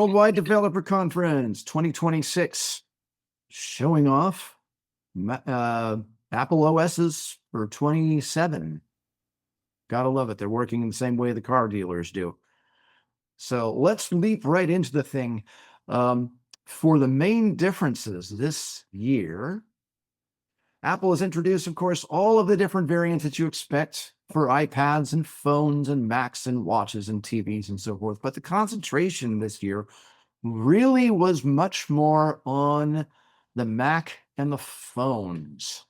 Worldwide Developer Conference 2026, showing off Apple OSs for 27. Gotta love it. They're working in the same way the car dealers do. So let's leap right into the thing. For the main differences this year, Apple has introduced, of course, all of the different variants that you expect for iPads and phones and Macs and watches and TVs and so forth. But the concentration this year really was much more on the Mac and the phones,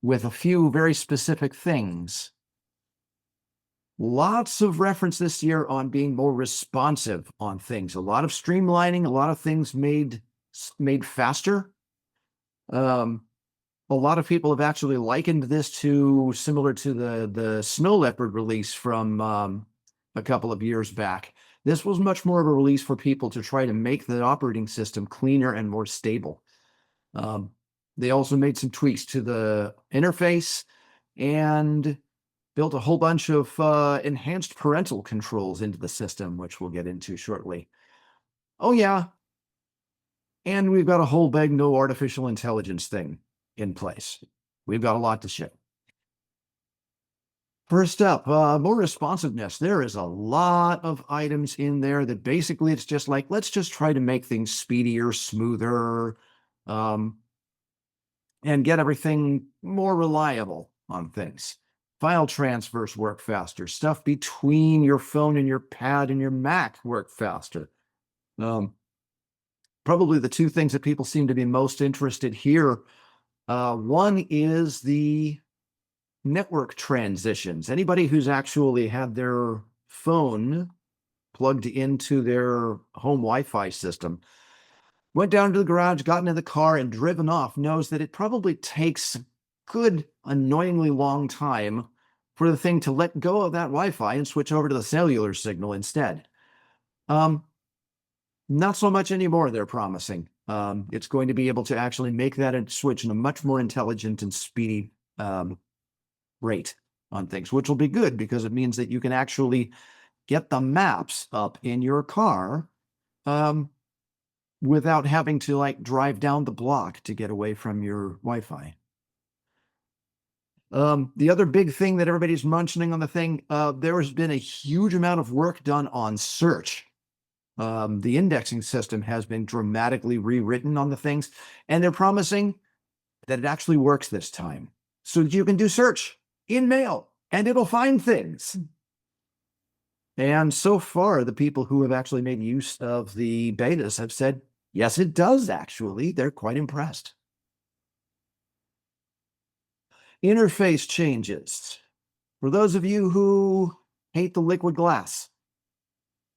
with a few very specific things. Lots of reference this year on being more responsive on things. A lot of streamlining, a lot of things made faster. A lot of people have actually likened this to similar to the Snow Leopard release from a couple of years back. This was much more of a release for people to try to make the operating system cleaner and more stable. They also made some tweaks to the interface and built a whole bunch of enhanced parental controls into the system, which we'll get into shortly. Oh yeah, and we've got a whole big no artificial intelligence thing in place. We've got a lot to show. First up, more responsiveness. There is a lot of items in there that basically it's just like, let's just try to make things speedier, smoother, and get everything more reliable on things. File transfers work faster. Stuff between your phone and your pad and your Mac work faster. Probably the two things that people seem to be most interested here. One is the network transitions. Anybody who's actually had their phone plugged into their home Wi-Fi system, went down to the garage, got into the car, and driven off, knows that it probably takes a good, annoyingly long time for the thing to let go of that Wi-Fi and switch over to the cellular signal instead. Not so much anymore, they're promising. It's going to be able to actually make that switch in a much more intelligent and speedy rate on things, which will be good because it means that you can actually get the maps up in your car without having to like drive down the block to get away from your Wi-Fi. The other big thing that everybody's mentioning on the thing, there has been a huge amount of work done on search. The indexing system has been dramatically rewritten on the things, and they're promising that it actually works this time so that you can do search in Mail and it'll find things. And so far, the people who have actually made use of the betas have said, yes, it does actually. They're quite impressed. Interface changes. For those of you who hate the liquid glass,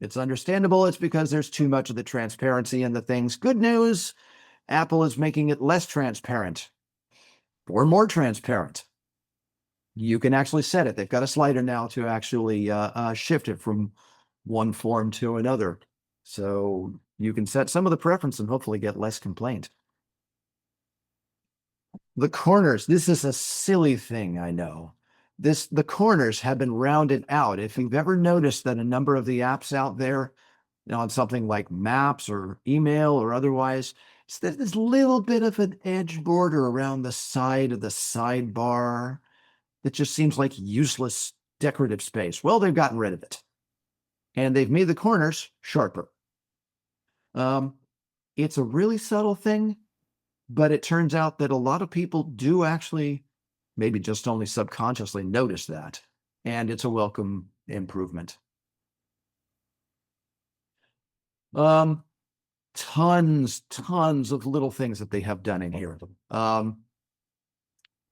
it's understandable. It's because there's too much of the transparency in the things. Good news, Apple is making it less transparent or more transparent. You can actually set it. They've got a slider now to actually shift it from one form to another. So you can set some of the preference and hopefully get less complaint. The corners. This is a silly thing, I know. The corners have been rounded out. If you've ever noticed that a number of the apps out there, on something like Maps or email or otherwise, it's this little bit of an edge border around the side of the sidebar that just seems like useless decorative space. Well, they've gotten rid of it. And they've made the corners sharper. It's a really subtle thing, but it turns out that a lot of people do actually maybe just only subconsciously notice that, and it's a welcome improvement. Tons of little things that they have done in here.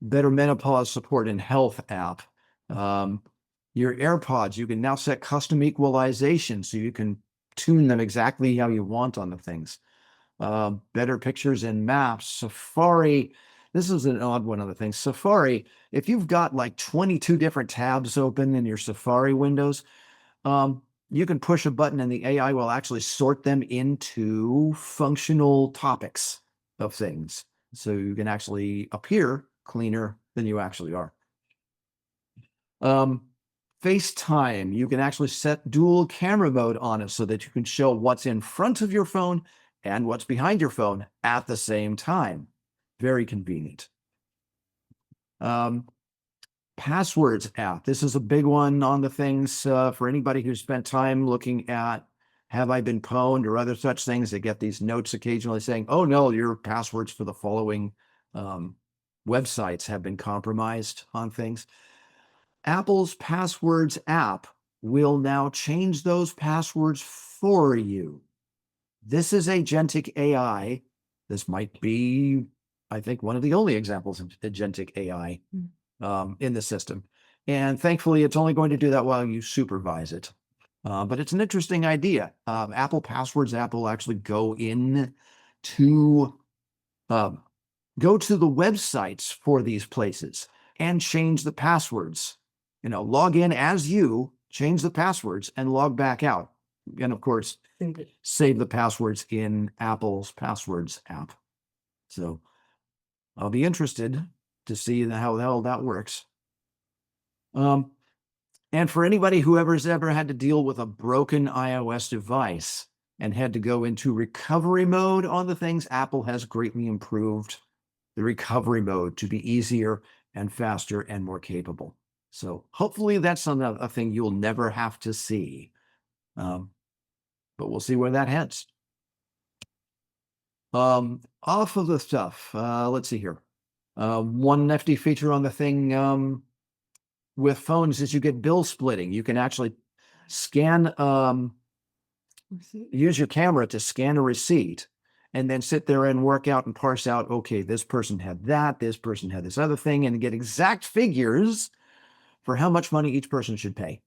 Better menopause support in health app. Your AirPods, you can now set custom equalization so you can tune them exactly how you want on the things. Better pictures in Maps. Safari. This is an odd one of the things. Safari, if you've got like 22 different tabs open in your Safari windows, you can push a button and the AI will actually sort them into functional topics of things. So you can actually appear cleaner than you actually are. FaceTime, you can actually set dual camera mode on it so that you can show what's in front of your phone and what's behind your phone at the same time. Very convenient. Passwords app. This is a big one on the things for anybody who spent time looking at have I been pwned or other such things. They get these notes occasionally saying, oh no, your passwords for the following websites have been compromised on things. Apple's Passwords app will now change those passwords for you. This is agentic AI. This might be, I think, one of the only examples of agentic AI in the system. And thankfully, it's only going to do that while you supervise it. But it's an interesting idea. Apple Passwords app will actually go to the websites for these places and change the passwords. Log in as you, change the passwords, and log back out. And of course, save the passwords in Apple's Passwords app. So I'll be interested to see how the hell that works. And for anybody who has ever had to deal with a broken iOS device and had to go into recovery mode on the things, Apple has greatly improved the recovery mode to be easier and faster and more capable. So hopefully that's a thing you'll never have to see. But we'll see where that heads. Off of the stuff, let's see here. One nifty feature on the thing with phones is you get bill splitting. You can actually scan, use your camera to scan a receipt and then sit there and work out and parse out, okay, this person had that, this person had this other thing, and get exact figures for how much money each person should pay.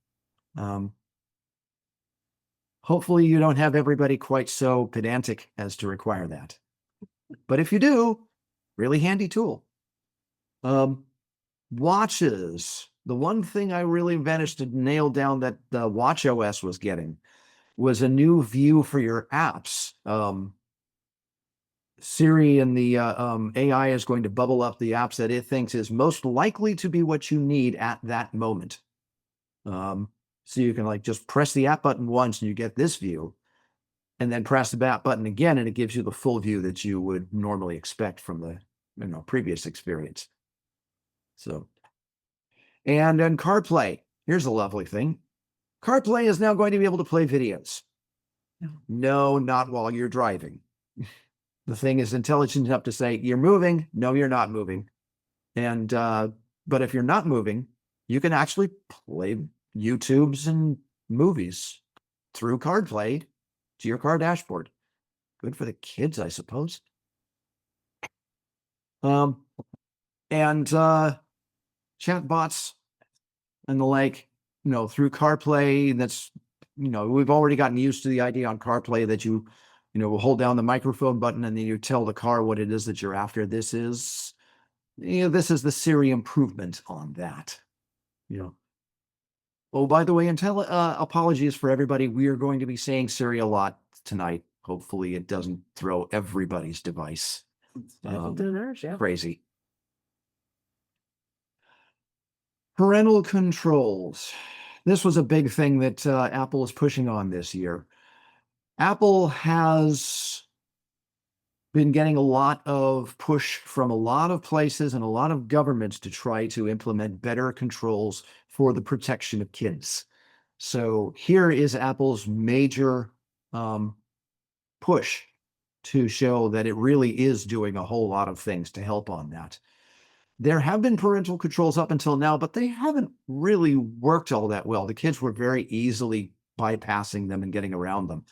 Hopefully you don't have everybody quite so pedantic as to require that. But if you do, really handy tool. Watches. The one thing I really managed to nail down that the watchOS was getting was a new view for your apps. Siri and the AI is going to bubble up the apps that it thinks is most likely to be what you need at that moment. So you can just press the app button once and you get this view, and then press the app button again and it gives you the full view that you would normally expect from the previous experience. So, and then CarPlay. Here's a lovely thing. CarPlay is now going to be able to play videos. No, not while you're driving. The thing is intelligent enough to say, you're moving. No, you're not moving. And, but if you're not moving, you can actually play YouTubes and movies through CarPlay to your car dashboard. Good for the kids, I suppose. And chatbots and the like, through CarPlay, that's, we've already gotten used to the idea on CarPlay that you will hold down the microphone button and then you tell the car what it is that you're after. This is the Siri improvement on that. Oh, by the way, apologies for everybody. We are going to be saying Siri a lot tonight. Hopefully it doesn't throw everybody's device crazy. Parental controls. This was a big thing that Apple is pushing on this year. Apple has been getting a lot of push from a lot of places and a lot of governments to try to implement better controls for the protection of kids. So here is Apple's major push to show that it really is doing a whole lot of things to help on that. There have been parental controls up until now, but they haven't really worked all that well. The kids were very easily bypassing them and getting around them.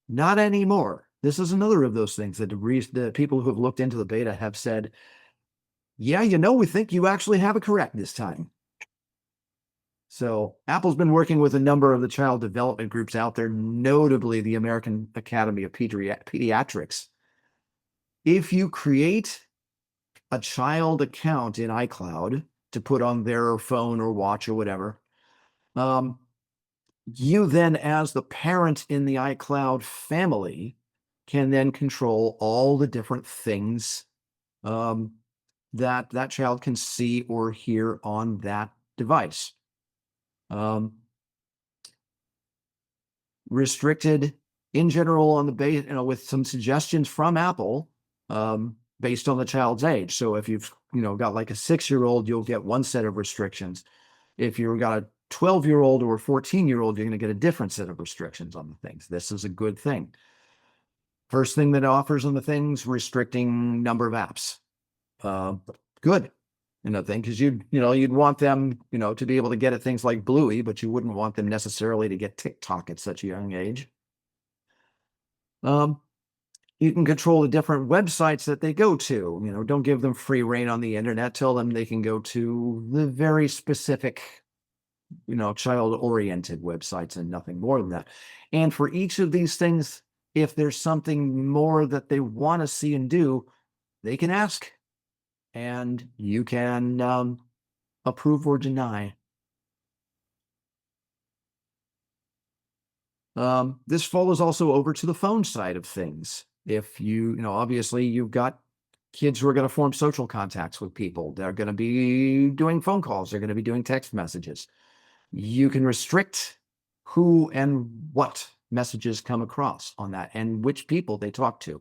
Not anymore. This is another of those things that the people who have looked into the beta have said, yeah, we think you actually have it correct this time. So Apple's been working with a number of the child development groups out there, notably the American Academy of Pediatrics. If you create a child account in iCloud to put on their phone or watch or whatever, you then, as the parent in the iCloud family, can then control all the different things that child can see or hear on that device. Restricted in general on the base, with some suggestions from Apple, based on the child's age. So if you've, got like a 6-year-old, you'll get one set of restrictions. If you've got a 12-year-old or a 14-year-old, you're going to get a different set of restrictions on the things. This is a good thing. First thing that it offers on the things, restricting number of apps. Good. Thing, because you'd want them, to be able to get at things like Bluey, but you wouldn't want them necessarily to get TikTok at such a young age. You can control the different websites that they go to. Don't give them free reign on the internet. Tell them they can go to the very specific, child-oriented websites and nothing more than that. And for each of these things, if there's something more that they want to see and do, they can ask. And you can approve or deny. This follows also over to the phone side of things. If obviously you've got kids who are going to form social contacts with people. They're going to be doing phone calls. They're going to be doing text messages. You can restrict who and what messages come across on that and which people they talk to.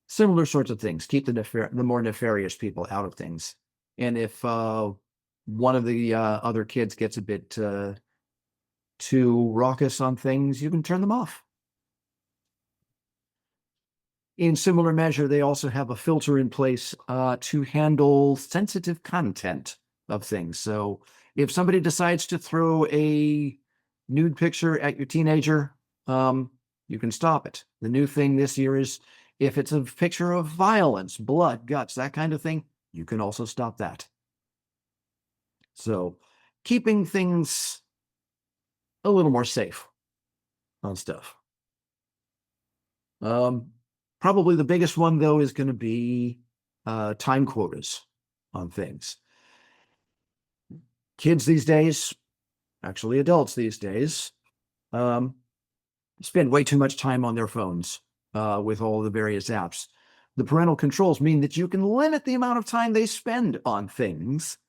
Similar sorts of things. Keep the more nefarious people out of things. And if one of the other kids gets a bit too raucous on things, you can turn them off. In similar measure, they also have a filter in place to handle sensitive content of things. So if somebody decides to throw a nude picture at your teenager, you can stop it. The new thing this year is if it's a picture of violence, blood, guts, that kind of thing, you can also stop that. So keeping things a little more safe on stuff. Probably the biggest one, though, is going to be time quotas on things. Kids these days, actually adults these days, spend way too much time on their phones with all the various apps. The parental controls mean that you can limit the amount of time they spend on things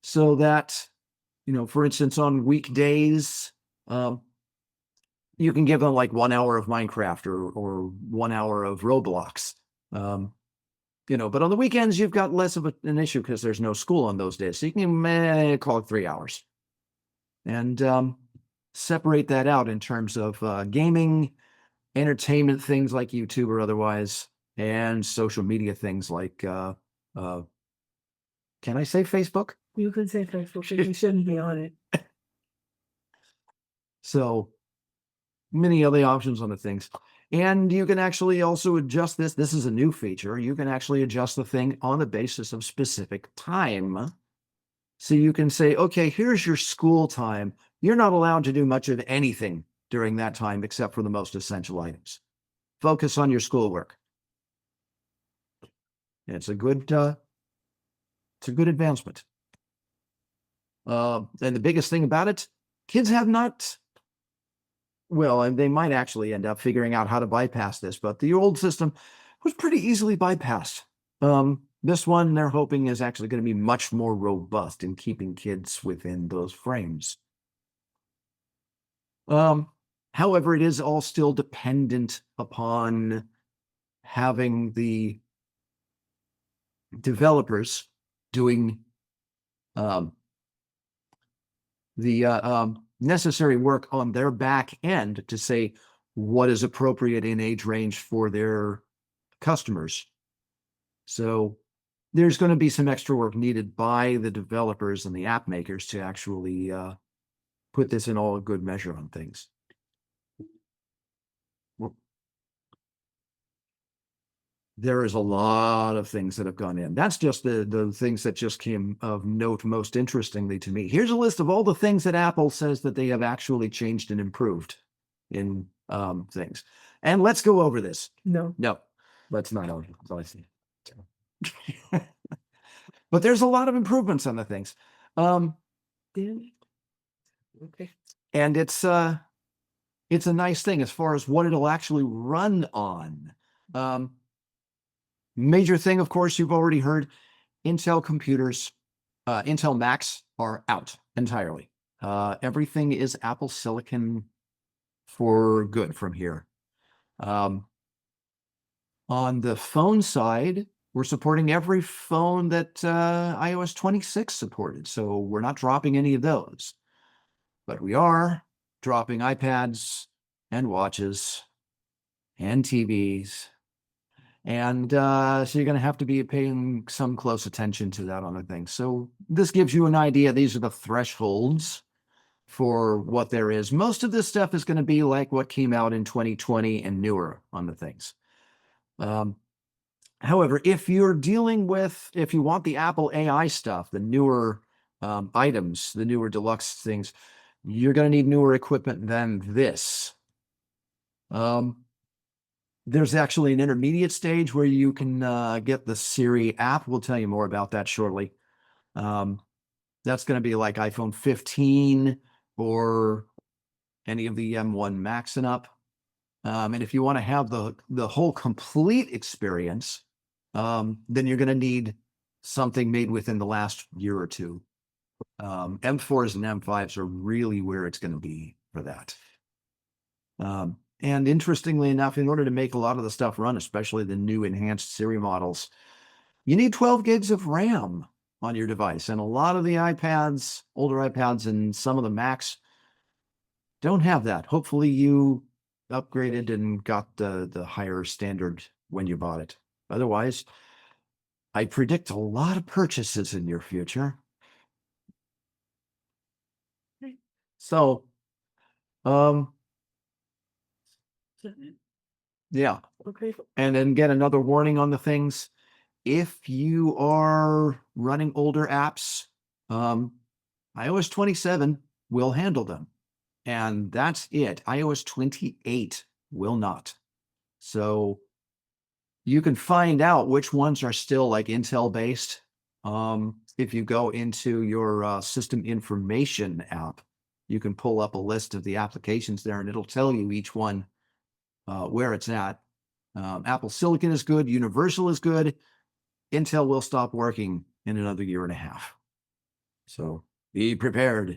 so that, for instance, on weekdays, you can give them like 1 hour of Minecraft or 1 hour of Roblox. But on the weekends, you've got less of an issue because there's no school on those days. So you can call it 3 hours. And separate that out in terms of gaming, entertainment things like YouTube or otherwise, and social media things like, can I say Facebook? You can say Facebook, but you shouldn't be on it. So many other options on the things. And you can actually also adjust this. This is a new feature. You can actually adjust the thing on the basis of specific time. So you can say, okay, here's your school time. You're not allowed to do much of anything during that time except for the most essential items. Focus on your schoolwork. It's a good advancement. And the biggest thing about it, kids have not, and they might actually end up figuring out how to bypass this, but the old system was pretty easily bypassed. This one they're hoping is actually going to be much more robust in keeping kids within those frames. However, it is all still dependent upon having the developers doing the necessary work on their back end to say what is appropriate in age range for their customers. So there's going to be some extra work needed by the developers and the app makers to actually put this in all a good measure on things. There is a lot of things that have gone in. That's just the things that just came of note most interestingly to me. Here's a list of all the things that Apple says that they have actually changed and improved in things. And let's go over this. No, let's not. I see. But there's a lot of improvements on the things. Okay. And it's a nice thing as far as what it'll actually run on. Major thing, of course, you've already heard, Intel computers, Intel Macs are out entirely. Everything is Apple Silicon for good from here. On the phone side, we're supporting every phone that iOS 26 supported, so we're not dropping any of those. But we are dropping iPads and watches and TVs. And so you're going to have to be paying some close attention to that on the thing. So this gives you an idea. These are the thresholds for what there is. Most of this stuff is going to be like what came out in 2020 and newer on the things. However, if you're dealing with, if you want the Apple AI stuff, the newer items, the newer deluxe things, you're going to need newer equipment than this. There's actually an intermediate stage where you can get the Siri app. We'll tell you more about that shortly. That's going to be like iPhone 15 or any of the M1 Max and up. And if you want to have the whole complete experience, then you're going to need something made within the last year or two. M4s and M5s are really where it's going to be for that. And interestingly enough, in order to make a lot of the stuff run, especially the new enhanced Siri models, you need 12 gigs of RAM on your device. And a lot of the iPads, older iPads, and some of the Macs don't have that. Hopefully you upgraded and got the higher standard when you bought it. Otherwise, I predict a lot of purchases in your future. So, yeah. Okay. And then get another warning on the things. If you are running older apps, iOS 27 will handle them. And that's it. iOS 28 will not. So you can find out which ones are still like Intel based. If you go into your system information app, you can pull up a list of the applications there and it'll tell you each one where it's at. Apple Silicon is good. Universal is good. Intel will stop working in another year and a half. So be prepared.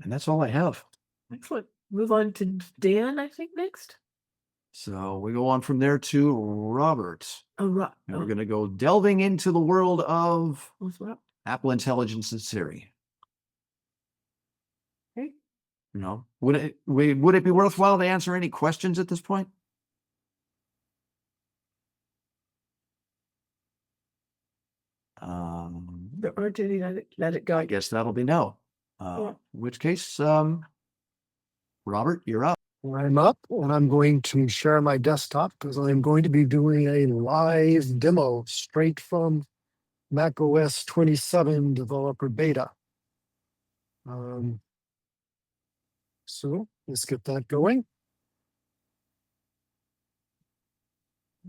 And that's all I have. Excellent. Move on to Dan, I think, next. So we go on from there to Robert. Oh, And we're going to go delving into the world of what's that? Apple Intelligence and Siri. Okay. You know, would it be worthwhile to answer any questions at this point? There aren't any. Let it go. I guess that'll be no. Yeah. In which case, Robert, you're up. I'm up and I'm going to share my desktop because I'm going to be doing a live demo straight from macOS 27 developer beta. So let's get that going.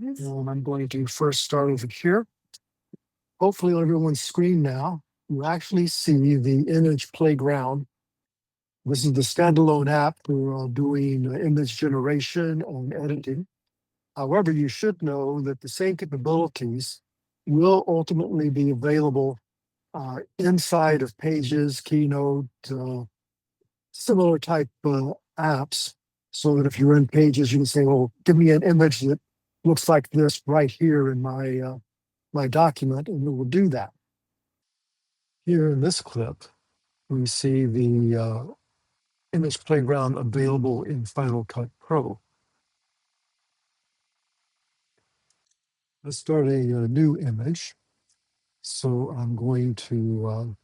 And I'm going to first start over here. Hopefully on everyone's screen now, you actually see the image playground. This is the standalone app for doing image generation and editing. However, you should know that the same capabilities will ultimately be available inside of Pages, Keynote, similar type apps, so that if you're in Pages, you can say, well, give me an image that looks like this right here in my my document, and it will do that. Here in this clip, we see the image playground available in Final Cut Pro. Let's start a new image. So I'm going to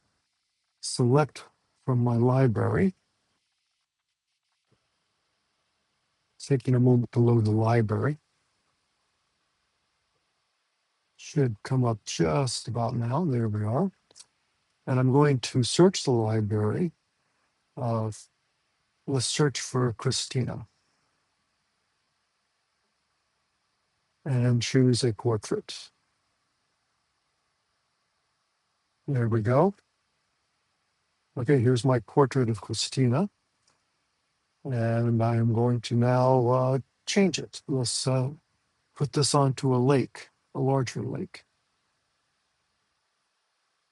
select from my library. Taking a moment to load the library. Should come up just about now. There we are. And I'm going to search the library. Let's search for Christina. And choose a portrait. There we go. Okay, here's my portrait of Christina. And I am going to now change it. Let's put this onto a lake, a larger lake.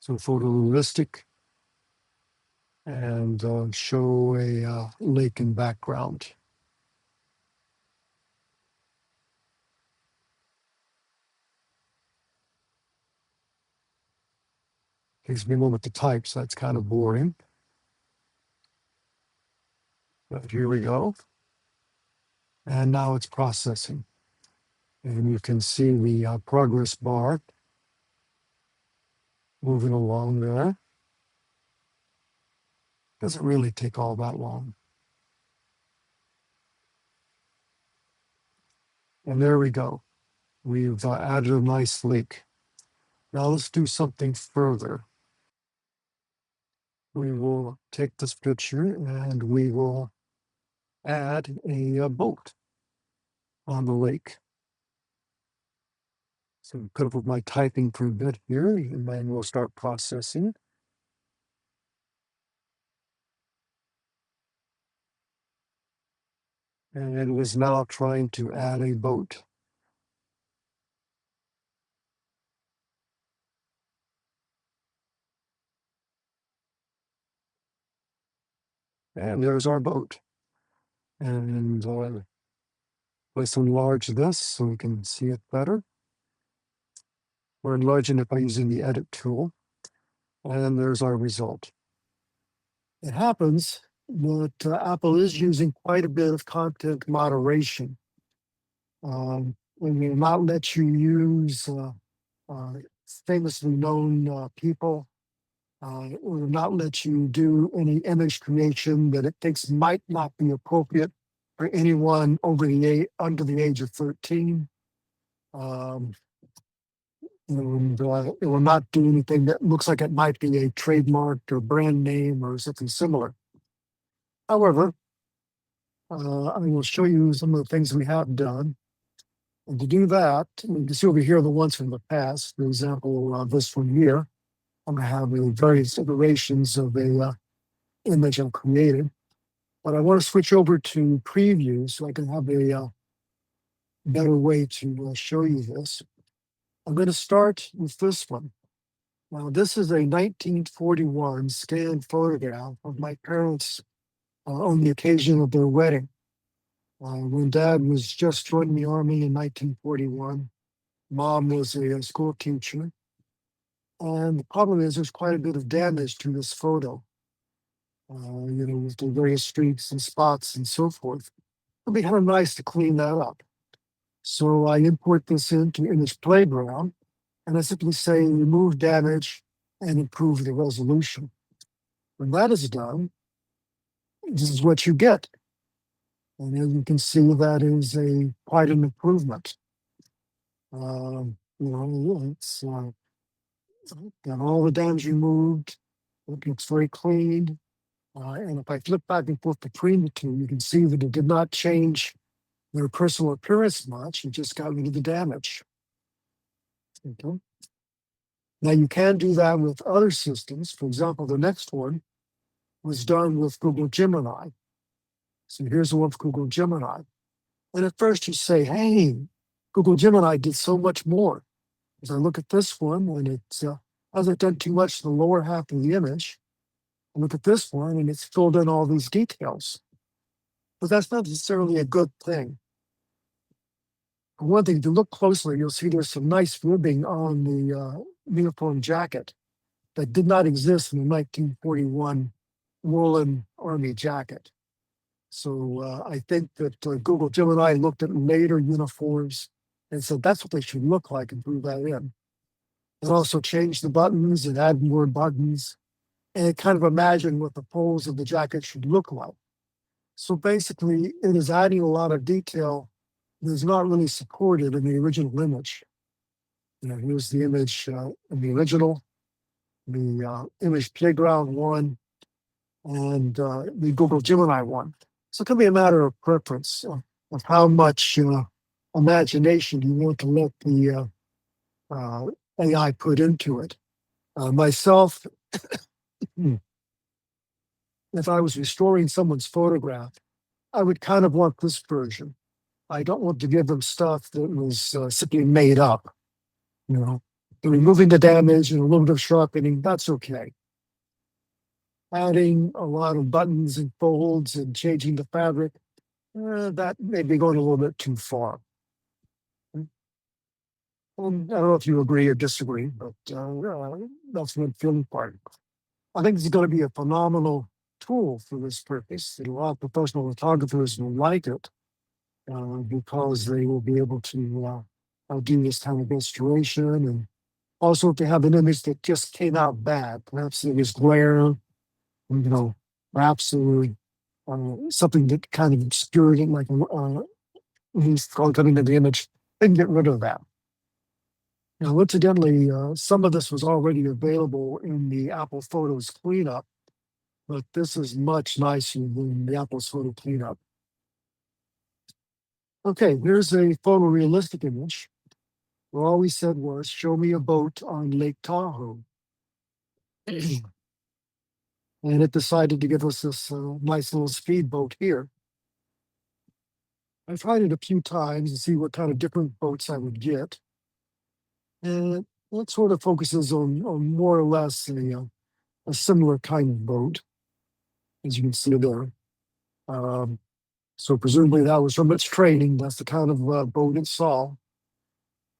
So photorealistic and show a lake in background. Takes me a moment to type, so that's kind of boring. But here we go. And now it's processing. And you can see the progress bar moving along there. Doesn't really take all that long. And there we go. We've added a nice lake. Now let's do something further. We will take this picture and we will add a boat on the lake. So put up with my typing for a bit here, and then we'll start processing. And it is now trying to add a boat. And there's our boat. And let's enlarge this so we can see it better. We're enlarging it by using the edit tool. And there's our result. It happens that Apple is using quite a bit of content moderation. When will not let you use famously known people, will not let you do any image creation that it thinks might not be appropriate for anyone under the age of 13. And it will not do anything that looks like it might be a trademark or brand name or something similar. However, I will show you some of the things we have done. And to do that, you can see over here the ones from the past. For example, this one here, I'm going to have various iterations of a image I've created. But I want to switch over to preview so I can have a better way to show you this. I'm going to start with this one. Now, this is a 1941 scanned photograph of my parents on the occasion of their wedding. When Dad was just joining the Army in 1941, Mom was a school teacher. And the problem is there's quite a bit of damage to this photo, with the various streaks and spots and so forth. It'd be kind of nice to clean that up. So I import this into Image Playground, and I simply say remove damage and improve the resolution. When that is done, this is what you get. And as you can see, that is quite an improvement. It's got all the damage removed. It looks very clean. And if I flip back and forth between the two, you can see that it did not change their personal appearance much. It just got rid of the damage. Okay. Now you can do that with other systems. For example, the next one was done with Google Gemini. So here's the one for Google Gemini. And at first you say, hey, Google Gemini did so much more. As I look at this one, and it hasn't done too much in the lower half of the image. I look at this one, and it's filled in all these details. But that's not necessarily a good thing. For one thing, if you look closely, you'll see there's some nice ribbing on the uniform jacket that did not exist in the 1941 woolen Army jacket. So I think that Google Gemini looked at later uniforms and said that's what they should look like and threw that in. It also changed the buttons and added more buttons, and it kind of imagined what the folds of the jacket should look like. So basically, it is adding a lot of detail that is not really supported in the original image. Here's the image in the original, the Image Playground one, and the Google Gemini one. So it can be a matter of preference of how much imagination you want to let the AI put into it. Myself, if I was restoring someone's photograph, I would kind of want this version. I don't want to give them stuff that was simply made up. Removing the damage and a little bit of sharpening, that's okay. adding a lot of buttons and folds and changing the fabric, that may be going a little bit too far. I don't know if you agree or disagree, but that's what I'm feeling part. I think this is going to be a phenomenal tool for this purpose. A lot of professional photographers will like it because they will be able to do this kind of restoration. And also, if they have an image that just came out bad, perhaps there was glare, perhaps there was something that kind of obscured it, like coming to the image, they can get rid of that. Now, incidentally, some of this was already available in the Apple Photos cleanup, but this is much nicer than the Apple Photo cleanup. Okay, here's a photorealistic image where all we said was, show me a boat on Lake Tahoe. And it decided to give us this nice little speedboat here. I tried it a few times to see what kind of different boats I would get. And it sort of focuses on more or less a similar kind of boat, as you can see there. So presumably that was from its training. That's the kind of boat it saw.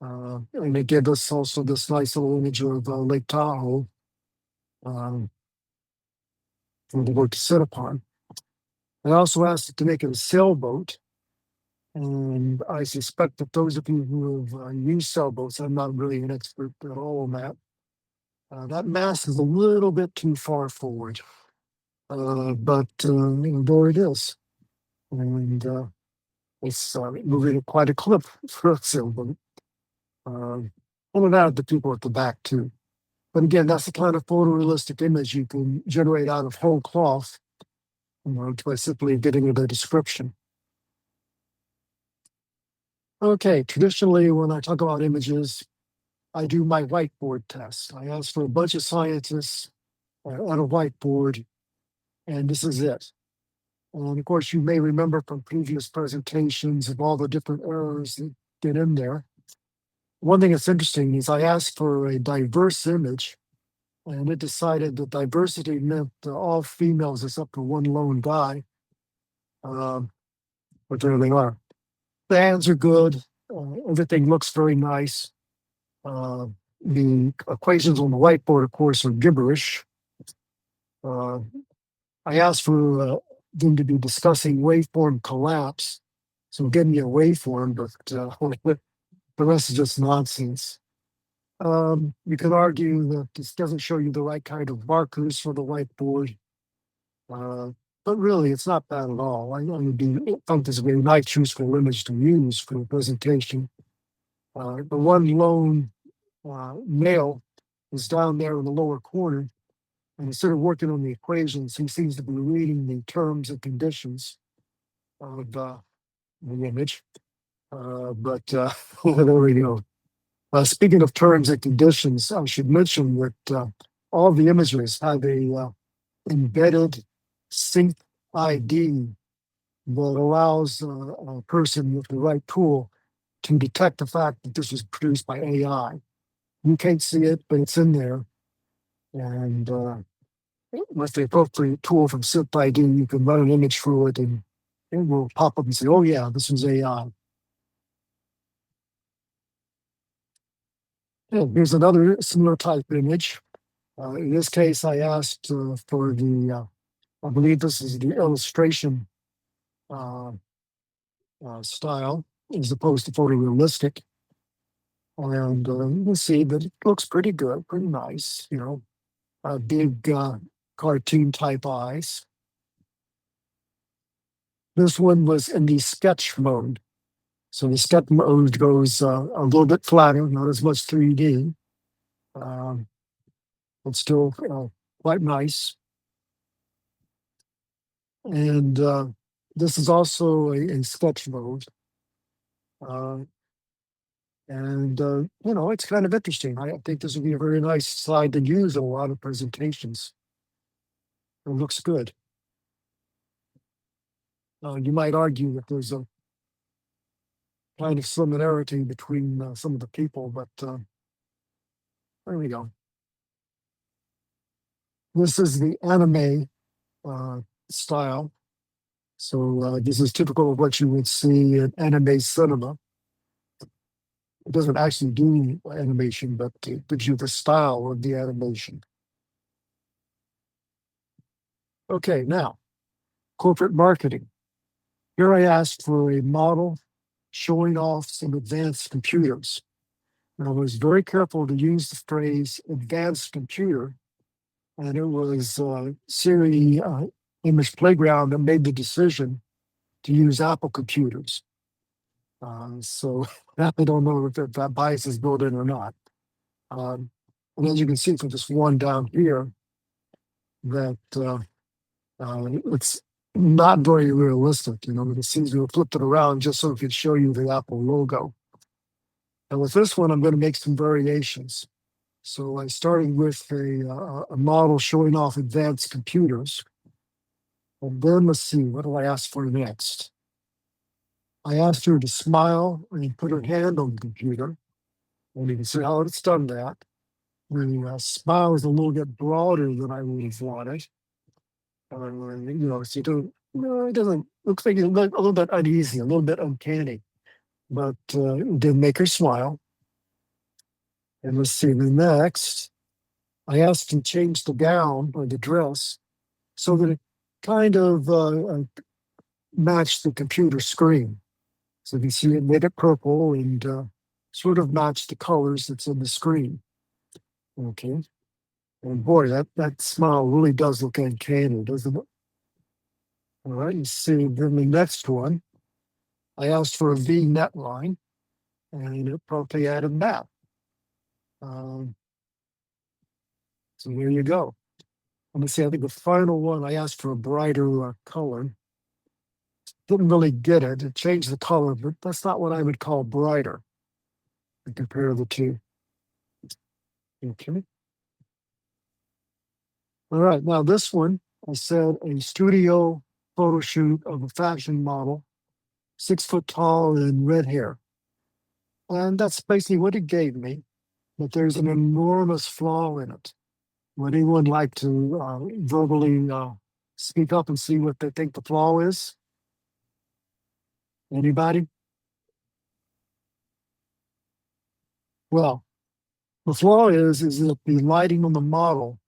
And it gave us also this nice little image of Lake Tahoe for the boat to sit upon. I also asked it to make it a sailboat. And I suspect that those of you who have used sailboats, I'm not really an expert at all on that. That mast is a little bit too far forward. But there it is. And it's moving at quite a clip for a sailboat. Pulling out the people at the back too. But again, that's the kind of photorealistic image you can generate out of whole cloth, by simply getting the description. Okay, traditionally when I talk about images, I do my whiteboard test. I ask for a bunch of scientists on a whiteboard, and this is it. And of course, you may remember from previous presentations of all the different errors that get in there. One thing that's interesting is I asked for a diverse image, and it decided that diversity meant all females except for one lone guy. But there they are. The hands are good. Everything looks very nice. The equations on the whiteboard, of course, are gibberish. I asked for them to be discussing waveform collapse. So give me a waveform, but the rest is just nonsense. You could argue that this doesn't show you the right kind of markers for the whiteboard. But really, it's not bad at all. I think this is a very nice, useful image to use for a presentation. The one lone male is down there in the lower corner, and instead of working on the equations, he seems to be reading the terms and conditions of the image. But there we go. Speaking of terms and conditions, I should mention that all the images have a embedded sync ID that allows a person with the right tool to detect the fact that this was produced by AI. You can't see it, but it's in there. And with the appropriate tool from sync ID, you can run an image through it and it will pop up and say, oh yeah, this was AI. And here's another similar type image. In this case, I asked for the, I believe this is the illustration style as opposed to photorealistic. And you can see that it looks pretty good, pretty nice, big cartoon type eyes. This one was in the sketch mode. So the sketch mode goes a little bit flatter, not as much 3D, but still quite nice. And this is also a sketch mode. It's kind of interesting. I think this would be a very nice slide to use in a lot of presentations. It looks good. You might argue that there's a kind of similarity between some of the people, but there we go. This is the anime style. So this is typical of what you would see in anime cinema. It doesn't actually do animation, but it gives you the style of the animation. Okay, now, corporate marketing. Here I asked for a model showing off some advanced computers. And I was very careful to use the phrase advanced computer. And it was Siri Image Playground that made the decision to use Apple computers. So I don't know if that bias is built in or not. And as you can see from this one down here, that it's not very realistic. It seems to have flipped it around just so it could show you the Apple logo. And with this one, I'm going to make some variations. So I started with a model showing off advanced computers. And then let's see, what do I ask for next? I asked her to smile and put her hand on the computer. And you can see how it's done that. The smile is a little bit broader than I would have wanted. So it doesn't, looks like it's a little bit uneasy, a little bit uncanny, but it did make her smile. And let's see, the next, I asked to change the gown or the dress so that it kind of matched the computer screen. So you see it made it purple and sort of matched the colors that's in the screen. Okay. And boy, that smile really does look uncanny, doesn't it? All right, you see, then the next one, I asked for a V-net line, and it promptly added that. So there you go. Let me see, I think the final one, I asked for a brighter color. Didn't really get it. It changed the color, but that's not what I would call brighter. To compare the two. Okay. All right, now this one, I said a studio photo shoot of a fashion model, 6 foot tall and red hair. And that's basically what it gave me, but there's an enormous flaw in it. Would anyone like to verbally speak up and see what they think the flaw is? Anybody? Well, the flaw is that the lighting on the model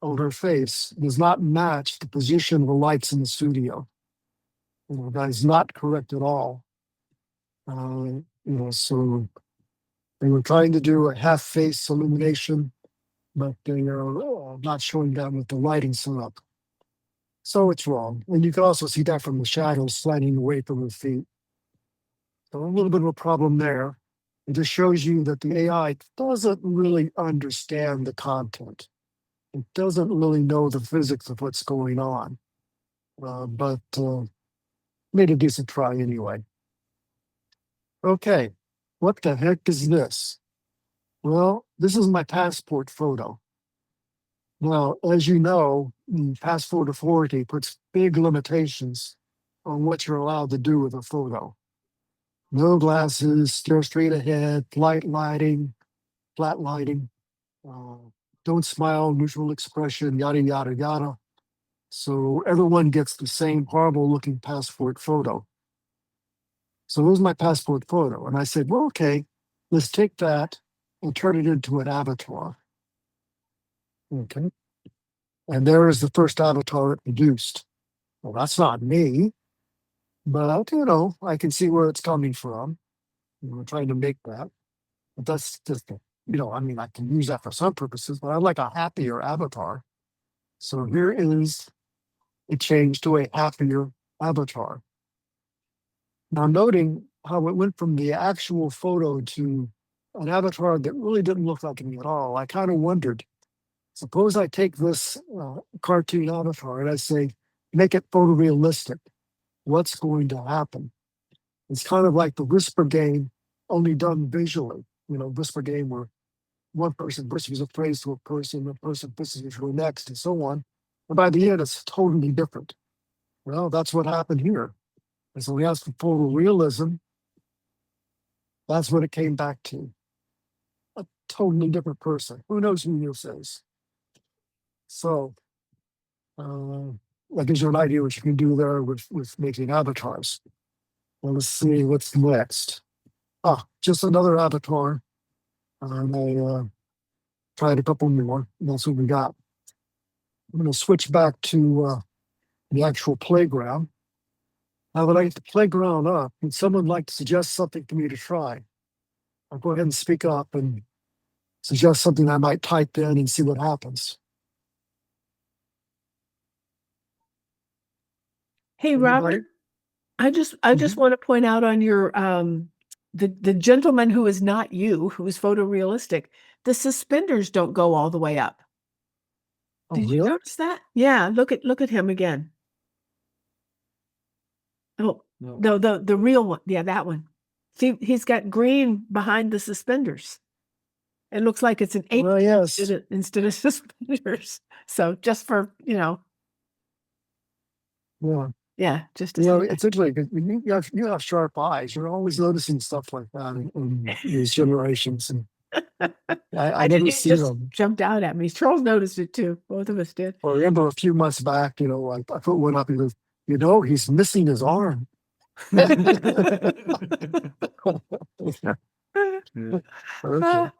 of her face does not match the position of the lights in the studio. That is not correct at all. So they were trying to do a half face illumination, but they are not showing that with the lighting set up. So it's wrong. And you can also see that from the shadows sliding away from her feet. So a little bit of a problem there. It just shows you that the AI doesn't really understand the content. It doesn't really know the physics of what's going on. But made a decent try anyway. Okay, what the heck is this? Well, this is my passport photo. Now, as you know, the passport authority puts big limitations on what you're allowed to do with a photo. No glasses, stare straight ahead, light lighting, flat lighting, don't smile, neutral expression, yada, yada, yada. So everyone gets the same horrible looking passport photo. So here's my passport photo. And I said, well, okay, let's take that and turn it into an avatar. Okay. And there is the first avatar it produced. Well, that's not me, but I can see where it's coming from. We're trying to make that. But that's just, I can use that for some purposes, but I like a happier avatar. So here is a change to a happier avatar. Now, noting how it went from the actual photo to an avatar that really didn't look like me at all, I kind of wondered, suppose I take this cartoon avatar and I say, make it photorealistic. What's going to happen? It's kind of like the Whisper game, only done visually. Whisper game where one person whispers a phrase to a person, the person whispers to the next, and so on. And by the end, it's totally different. Well, that's what happened here. And so we asked for photorealism. That's what it came back to. A totally different person. Who knows who this is? So that gives you an idea what you can do there with making avatars. Well, let's see what's next. Ah, just another avatar. And I tried a couple more. And that's what we got. I'm going to switch back to the actual playground. Now that I get the playground up, would someone like to suggest something for me to try? I'll go ahead and speak up and suggest something I might type in and see what happens. Hey, Anybody? Robert, I just want to point out on your the gentleman who is not you, who is photorealistic, the suspenders don't go all the way up. Oh, Did you really? notice that? Yeah, look at him again. Oh, No. no, the real one. Yeah, that one. See, he's got green behind the suspenders. It looks like it's an 8 Well, yes. instead of suspenders. So just for, Yeah. just to You know, say that. it's interesting because you have sharp eyes. You're always noticing stuff like that in these generations, and I did, never it see just them. jumped out at me. Charles noticed it too. Both of us did. I remember a few months back, I put one up and goes, he's missing his arm. Okay.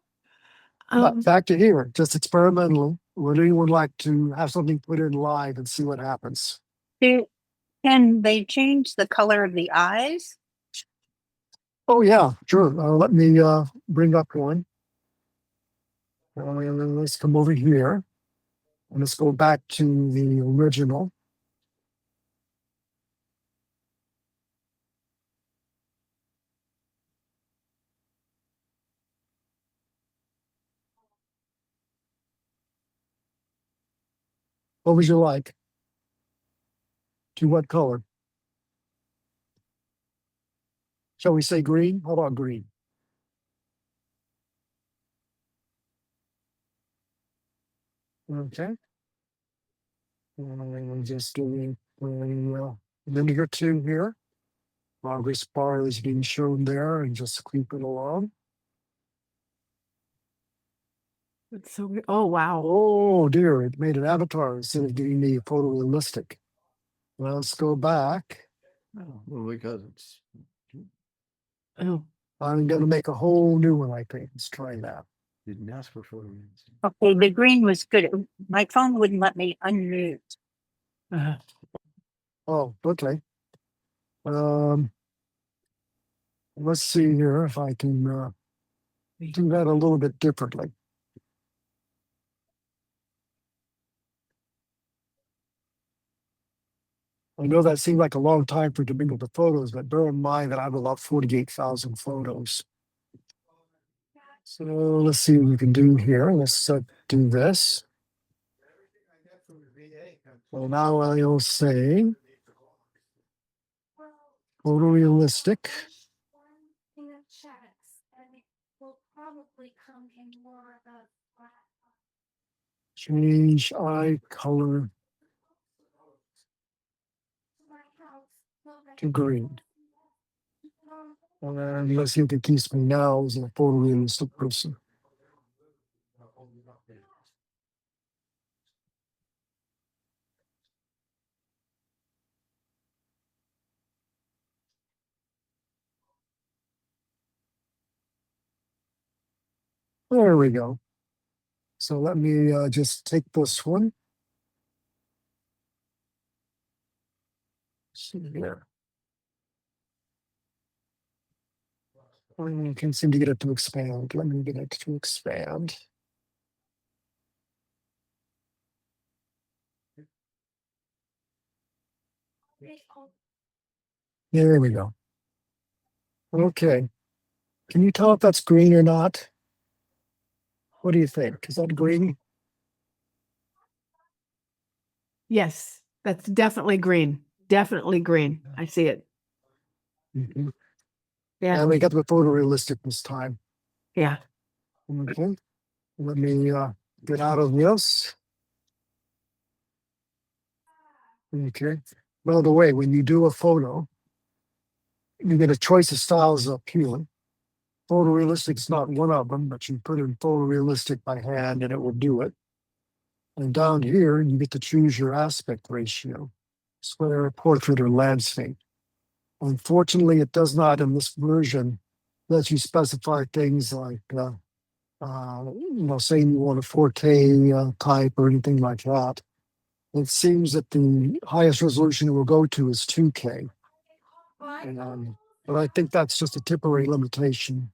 Um, Back to here, just experimentally. Would anyone like to have something put in live and see what happens? Can they change the color of the eyes? Oh yeah, sure. Let me bring up one. And then let's come over here. And let's go back to the original. What would you like? To what color? Shall we say green? How about green? Okay. And I'm just doing a minute or two here. Progress bar is being shown there and just keep it along. it's so weird. Oh, wow. Oh dear, it made an avatar instead of giving me a photorealistic. Well, let's go back. Well, because it's Oh, I'm going to make a whole new one, I think. Let's try that. didn't ask for photos. Okay, the green was good. My phone wouldn't let me unmute. uh, Oh, okay. Let's see here if I can do that a little bit differently. I know that seemed like a long time for to the photos, but bear in mind that I have about 48,000 photos. So let's see what we can do here. Let's do this. Well, now I'll say photorealistic. Change eye color to green. And let's see if it keeps me now as a photorealistic person. There we go. So let me just take this one. See here. I can't seem to get it to expand. Let me get it to expand. There we go. Okay. Can you tell if that's green or not? What do you think? Is that green? yes, that's definitely green. Definitely green. I see it. Mhm. Yeah. And we got the photorealistic this time. Yeah. Okay. Let me get out of this. Okay. By the way, when you do a photo, you get a choice of styles up here. Photorealistic's not one of them, but you put in photorealistic by hand and it will do it. And down here, you get to choose your aspect ratio, square, portrait, or landscape. Unfortunately, it does not in this version let you specify things like, saying you want a 4K type or anything like that. It seems that the highest resolution it will go to is 2K. But I think that's just a temporary limitation.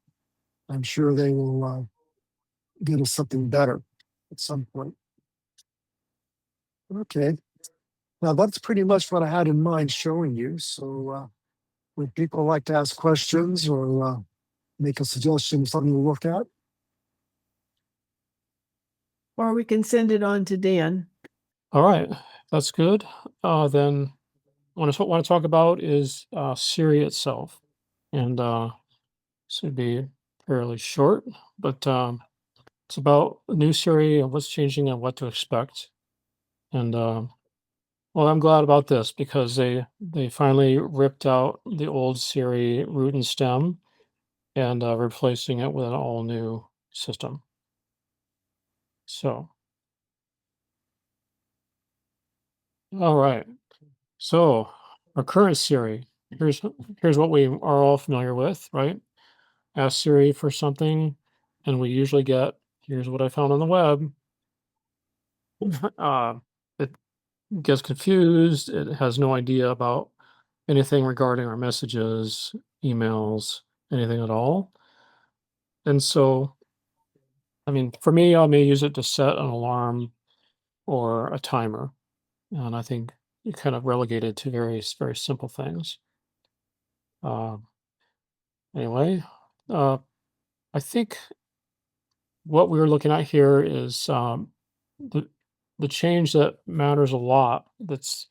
I'm sure they will get us something better at some point. Okay. Now that's pretty much what I had in mind showing you. So would people like to ask questions or make a suggestion of something to look at? Or we can send it on to Dan. All right, that's good. Then what I want to talk about is Siri itself. And this would be fairly short, but it's about the new Siri and what's changing and what to expect. And well, I'm glad about this because they finally ripped out the old Siri root and stem and replacing it with an all new system. So, all right. So our current Siri, here's what we are all familiar with, right? Ask Siri for something, and we usually get, here's what I found on the web. It gets confused. It has no idea about anything regarding our messages, emails, anything at all. And so, I mean, for me, I may use it to set an alarm or a timer. And I think you kind of relegated to very, very simple things. Anyway, I think what we're looking at here is the the change that matters a lot. That's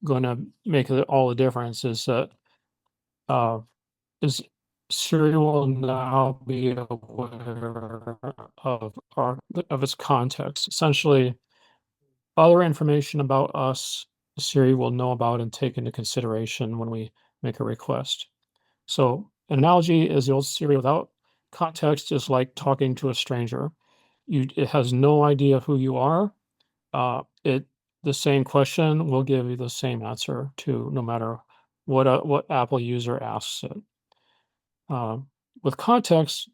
going to make all the difference. Is that uh, is Siri will now be aware of its context. Essentially, other information about us, Siri will know about and take into consideration when we make a request. So, an analogy is the old Siri without context is like talking to a stranger. It has no idea who you are. It the same question will give you the same answer to no matter what Apple user asks it. With context,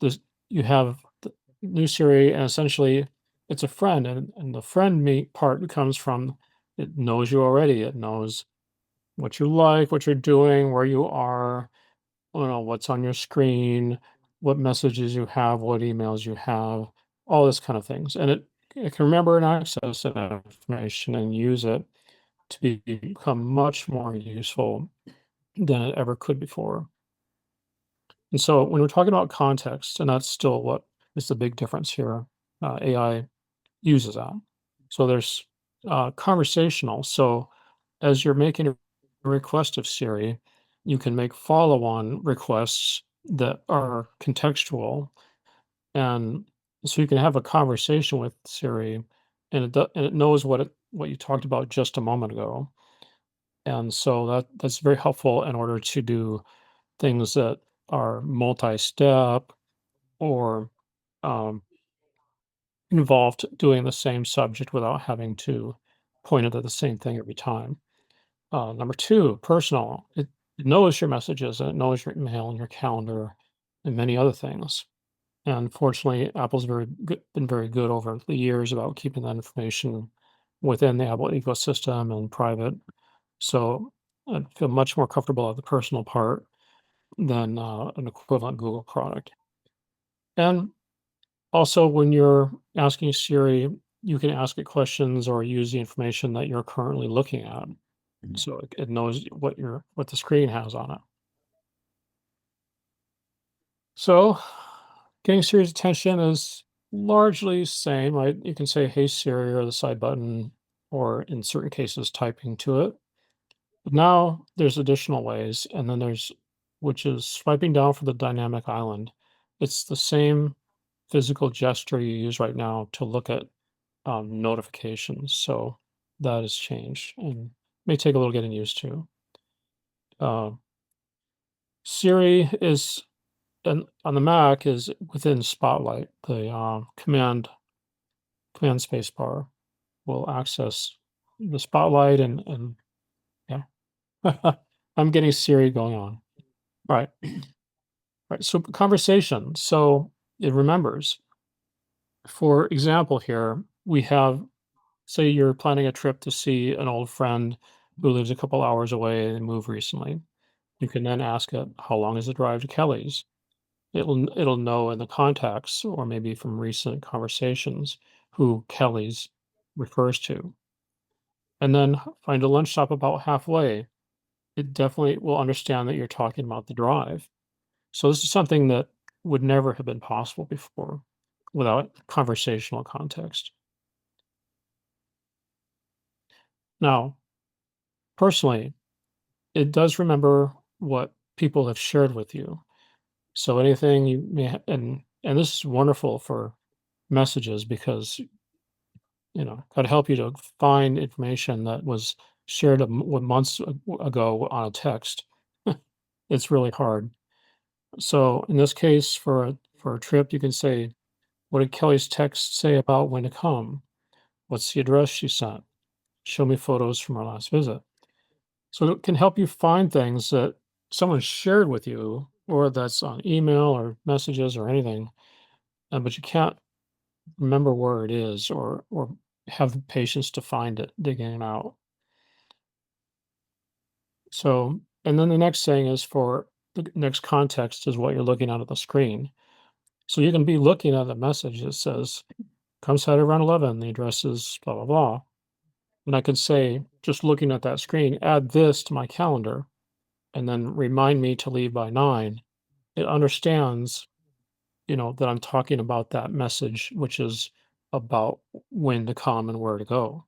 you have the new Siri, and essentially it's a friend, and the friend me part comes from it knows you already. It knows what you like, what you're doing, where you are, what's on your screen, what messages you have, what emails you have, all this kind of things. And it can remember and access that information and use it to become much more useful than it ever could before. And so when we're talking about context, and that's still what is the big difference here, AI uses that. So there's conversational. So as you're making a request of Siri, you can make follow-on requests that are contextual, and so you can have a conversation with Siri, and it knows what you talked about just a moment ago, and so that's very helpful in order to do things that are multi-step or um, involved doing the same subject without having to point it at the same thing every time. Number two, personal. It knows your messages and it knows your email and your calendar and many other things. And fortunately, Apple's been very good over the years about keeping that information within the Apple ecosystem and private. So I feel much more comfortable at the personal part than an equivalent Google product. And also, when you're asking Siri, you can ask it questions or use the information that you're currently looking at. So it knows what the screen has on it. So getting Siri's attention is largely the same, right? You can say, "Hey Siri," or the side button, or in certain cases, typing to it. But now there's additional ways, and then which is swiping down for the dynamic island. It's the same physical gesture you use right now to look at notifications. So that has changed and may take a little getting used to. Uh, Siri is on the Mac is within Spotlight, the command space bar, will access the spotlight and yeah. I'm getting Siri going on. Right. Right. So conversation. So it remembers. For example, here we have, say you're planning a trip to see an old friend who lives a couple hours away and moved recently. You can then ask it, how long is the drive to Kelly's? It'll know in the context or maybe from recent conversations who Kelly's refers to. And then find a lunch stop about halfway. It definitely will understand that you're talking about the drive. So this is something that would never have been possible before without conversational context. Now, personally, it does remember what people have shared with you. So anything you may and this is wonderful for messages because could help you to find information that was shared months ago on a text. It's really hard. So in this case, for a trip, you can say, "What did Kelly's text say about when to come? What's the address she sent? Show me photos from our last visit." So it can help you find things that someone shared with you, or that's on email or messages or anything, but you can't remember where it is or have the patience to find it, digging it out. So, and then the next thing is for the next context is what you're looking at the screen. So you can be looking at a message that says, come Saturday around 11, the address is blah, blah, blah. And I could say, just looking at that screen, add this to my calendar and then remind me to leave by 9. It understands, that I'm talking about that message, which is about when to come and where to go.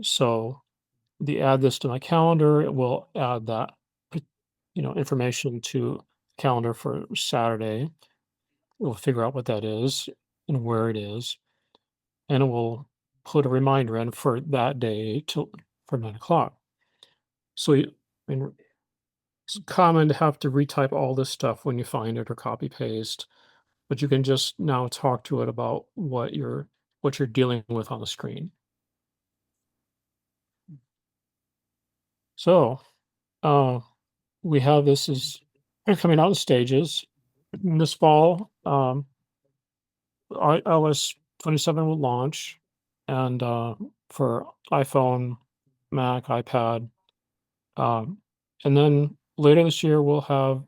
So the add this to my calendar, it will add that, information to calendar for Saturday. We'll figure out what that is and where it is, and it will put a reminder in for that day for 9 o'clock. So I mean, it's common to have to retype all this stuff when you find it or copy paste, but you can just now talk to it about what you're dealing with on the screen. So uh, we have this is coming out in stages. This fall, iOS 27 will launch, and for iPhone, Mac, iPad, um, and then later this year we'll have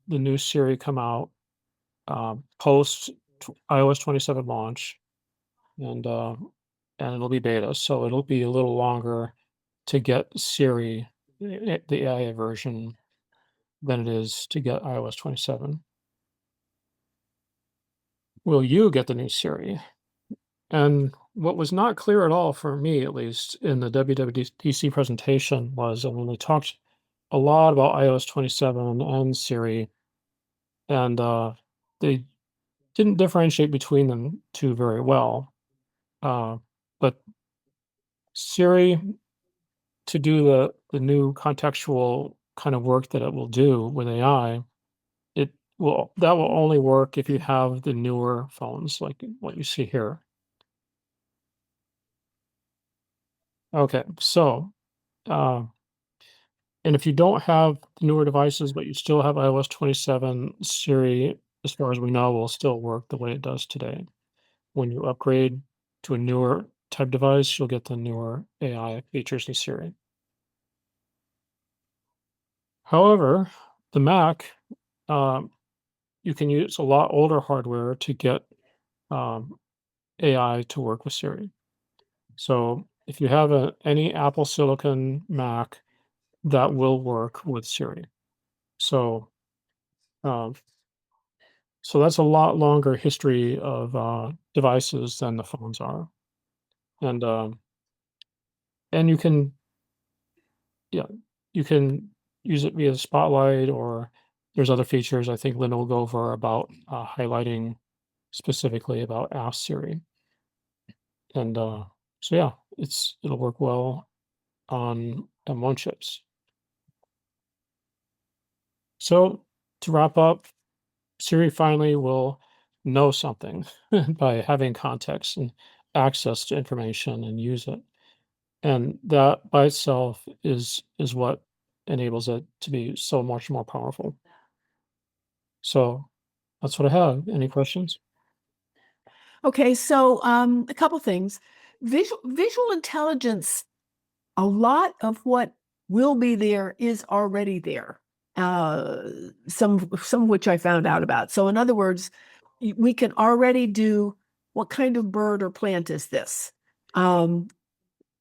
the new Siri come out post iOS 27 launch, and it'll be beta, so it'll be a little longer to get Siri, the AI version, than it is to get iOS 27. Will you get the new Siri? And what was not clear at all, for me at least, in the WWDC presentation was when we talked a lot about iOS 27 and Siri, and they didn't differentiate between them two very well. But Siri, to do the new contextual kind of work that it will do with AI, that will only work if you have the newer phones like what you see here. Okay, so uh, and if you don't have the newer devices, but you still have iOS 27, Siri, as far as we know, will still work the way it does today. When you upgrade to a newer type device, you'll get the newer AI features in Siri. However, the Mac, um, you can use a lot older hardware to get AI to work with Siri. So if you have any Apple Silicon Mac, that will work with Siri. So um, so that's a lot longer history of devices than the phones are, and and yeah, you can use it via Spotlight, or there's other features. I think Linda will go over about highlighting specifically about Ask Siri, and so yeah, it'll work well on M1 chips. So to wrap up, Siri finally will know something by having context and access to information and use it. And that by itself is what enables it to be so much more powerful. So that's what I have. Any questions? Okay, so a couple things. Visual intelligence, a lot of what will be there is already there. Some of which I found out about. So in other words, we can already do what kind of bird or plant is this?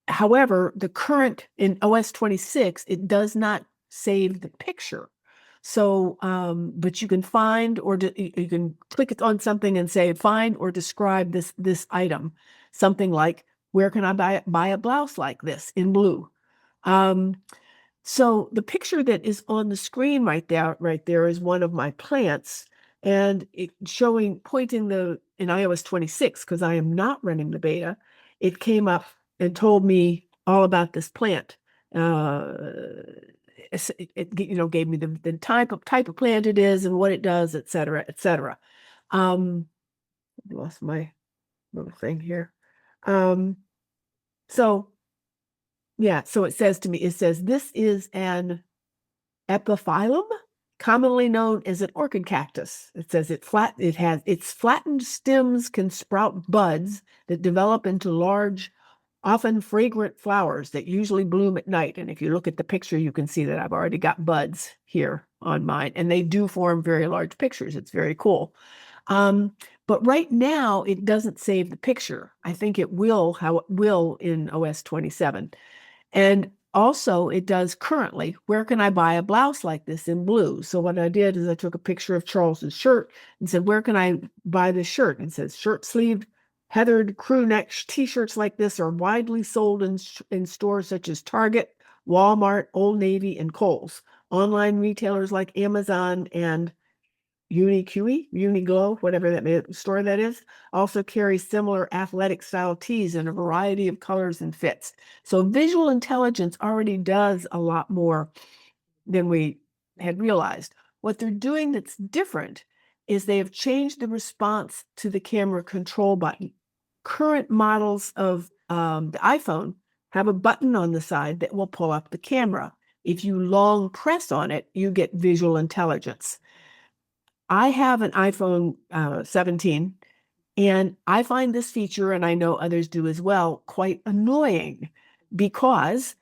However, the current in OS 26, it does not save the picture. So, but you can find or you can click it on something and say, find or describe this item. Something like, where can I buy a blouse like this in blue? So the picture that is on the screen right there is one of my plants, and it pointing in iOS 26, because I am not running the beta, it came up and told me all about this plant. It gave me the type of plant it is and what it does, et cetera, et cetera. I lost my little thing here. So yeah, so it says this is an epiphyllum, commonly known as an orchid cactus. It says its flattened stems can sprout buds that develop into large, often fragrant flowers that usually bloom at night. And if you look at the picture, you can see that I've already got buds here on mine, and they do form very large pictures. It's very cool. But right now it doesn't save the picture. I think it will in OS 27. And also it does currently, where can I buy a blouse like this in blue? So what I did is I took a picture of Charles's shirt and said, where can I buy this shirt? And it says shirt sleeved, heathered crew neck t-shirts like this are widely sold in stores such as Target, Walmart, Old Navy, and Kohl's. Online retailers like Amazon and Uniqlo, whatever that store that is, also carry similar athletic style tees in a variety of colors and fits. So visual intelligence already does a lot more than we had realized. What they're doing that's different is they have changed the response to the camera control button. Current models of the iPhone have a button on the side that will pull up the camera. If you long press on it, you get visual intelligence. I have an iPhone 17, and I find this feature, and I know others do as well, quite annoying, because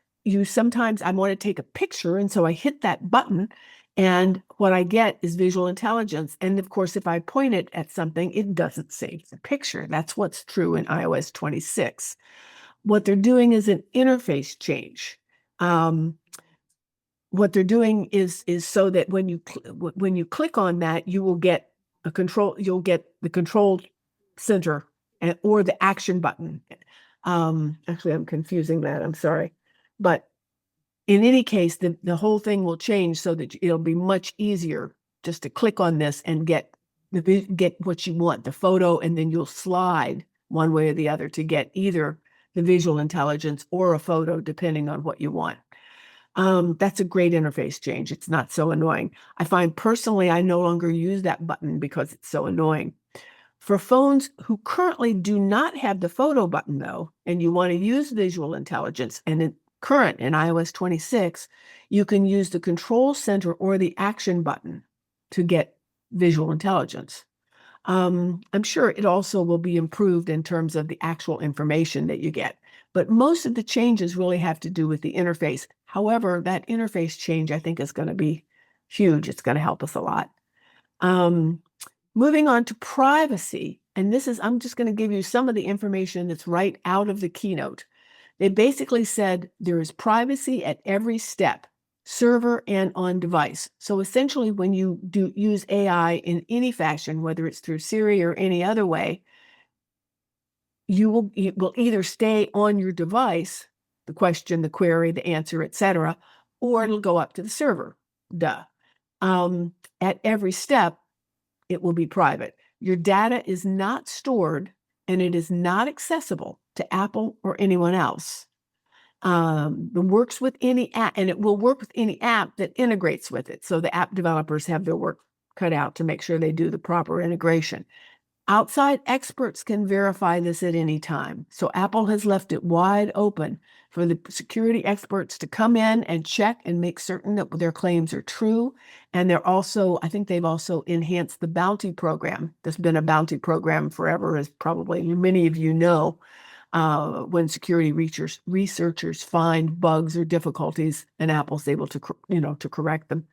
sometimes I want to take a picture, and so I hit that button, and what I get is visual intelligence. And of course, if I point it at something, it doesn't save the picture. That's what's true in iOS 26. What they're doing is an interface change. What they're doing is so that when you click on that, you will get you'll get the control center or the action button. Actually, I'm confusing that. I'm sorry. But in any case, the whole thing will change so that it'll be much easier just to click on this and get what you want, the photo, and then you'll slide one way or the other to get either the visual intelligence or a photo, depending on what you want. That's a great interface change. It's not so annoying. I find personally, I no longer use that button because it's so annoying. For phones who currently do not have the photo button though, and you want to use visual intelligence, and in iOS 26, you can use the control center or the action button to get visual intelligence. I'm sure it also will be improved in terms of the actual information that you get, but most of the changes really have to do with the interface. However, that interface change, I think, is going to be huge. It's going to help us a lot. Moving on to privacy, and I'm just going to give you some of the information that's right out of the keynote. They basically said there is privacy at every step, server and on device. So essentially, when you use AI in any fashion, whether it's through Siri or any other way, it will either stay on your device, the question, the query, the answer, etc., or it'll go up to the server. At every step, it will be private. Your data is not stored, and it is not accessible to Apple or anyone else. It works with any app, and it will work with any app that integrates with it. So the app developers have their work cut out to make sure they do the proper integration. Outside experts can verify this at any time. So Apple has left it wide open for the security experts to come in and check and make certain that their claims are true. And I think they've also enhanced the bounty program. There's been a bounty program forever, as probably many of you know, when security researchers find bugs or difficulties, and Apple's able to, to correct them.